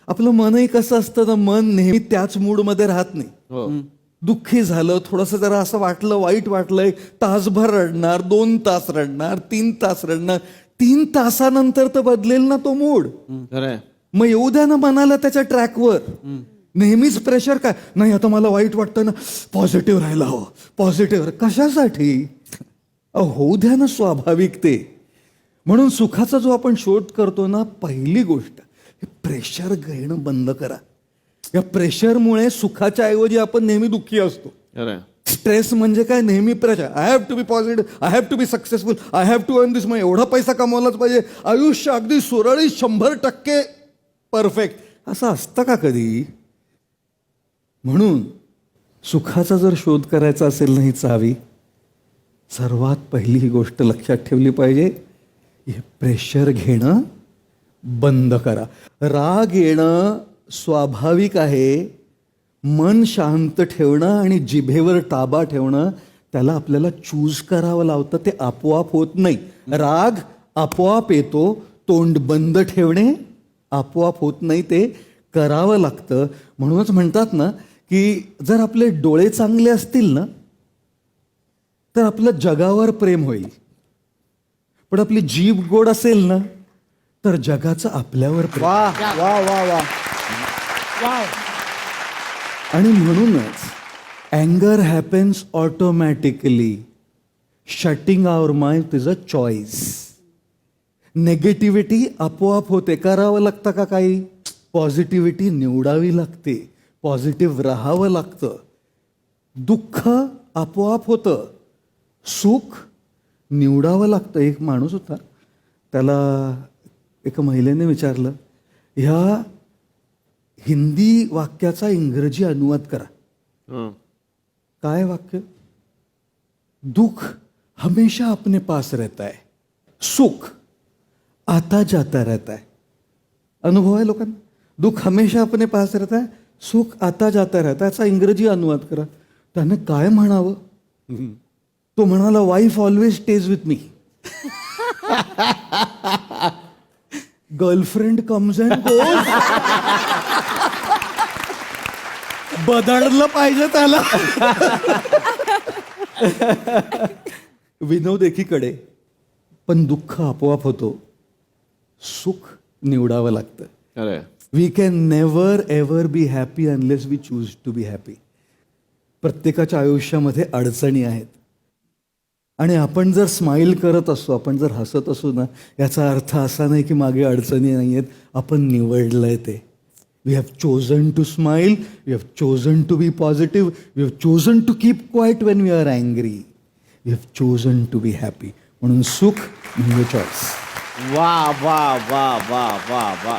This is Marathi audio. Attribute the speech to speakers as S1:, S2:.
S1: आपलं मनही कसं असतं ना, मन नेहमी त्याच मूडमध्ये राहत नाही. दुःखी झालं, थोडंसं जरा असं वाटलं, वाईट वाटलं, एक तासभर रडणार, 2 तास रडणार, 3 तास रडणार, 3 तासानंतर तर बदलेल ना तो मूड.
S2: खरंय.
S1: मग येऊ द्या ना मनाला त्याच्या ट्रॅकवर. नेहमीच प्रेशर काय नाही, आता मला वाईट वाटतं ना, पॉझिटिव्ह राहायला हवं, पॉझिटिव्ह. कशासाठी? होऊ द्या ना स्वाभाविक ते. म्हणून सुखाचा जो आपण शोध करतो ना, पहिली गोष्ट हे प्रेशर घेणं बंद करा. या प्रेशरमुळे सुखाच्या ऐवजी आपण नेहमी दुःखी असतो.
S2: खरंय.
S1: स्ट्रेस म्हणजे काय? नेहमी pressure. I have to be positive, I have to be successful, I have to earn this money. एवढा पैसा कमवलाच पाहिजे, आयुष्य अगदी सुरळीत 100% परफेक्ट. असं असतं का कधी? म्हणून सुखाचा जर शोध करायचा असेल ना, ही चावी, सर्वात पहिली ही गोष्ट लक्षात ठेवली पाहिजे, हे प्रेशर घेणं बंद करा. राग येणं स्वाभाविक आहे. मन शांत ठेवणं आणि जिभेवर ताबा ठेवणं, त्याला आपल्याला चूज करावं लावतं. ते आपोआप होत नाही. राग आपोआप येतो, तोंड बंद ठेवणे आपोआप होत नाही, ते करावं लागतं. म्हणूनच म्हणतात ना की जर आपले डोळे चांगले असतील ना, तर आपलं जगावर प्रेम होईल. पण आपली जीभ गोड असेल ना, तर जगाचं आपल्यावर प्रेम.
S3: वा वा वा वा.
S1: आणि म्हणूनच अँगर happens automatically. Shutting our mind is a choice. Negativity आपोआप होते. करावं लागतं का काही? पॉझिटिव्हिटी निवडावी लागते, पॉझिटिव्ह राहावं लागतं. दुःख आपोआप होतं, सुख निवडावं लागतं. एक माणूस होता, त्याला एका महिलेने विचारलं, ह्या हिंदी वाक्याचा इंग्रजी अनुवाद करा. काय वाक्य? दुख हमेशा अपने पास रहता है, सुख आता जाता रहता है. अनुभव आहे लोकांना? दुःख हमेशा अपने पास रहता है, सुख आता जाता रहता है. याचा इंग्रजी अनुवाद करा. त्याने काय म्हणावं? तो म्हणाला, wife always stage with me. Girlfriend comes and goes. बदललं पाहिजे त्याला. विनोद एकीकडे, पण दुःख आपोआप होतो, सुख निवडावं लागतं.
S2: खरंय.
S1: We can never ever be happy unless we choose to be happy. प्रत्येकाच्या आयुष्यामध्ये अडचणी आहेत, आणि आपण जर स्माईल करत असू, आपण जर हसत असू ना, याचा अर्थ असा नाही की मागे अडचणी नाही आहेत. आपण निवडलंय ते. We have chosen to smile, we have chosen to be positive, we have chosen to keep quiet when we are angry, we have chosen to be happy. म्हणून सुख म्हणजे चॉईस.
S2: वा वा वा वा वा वा.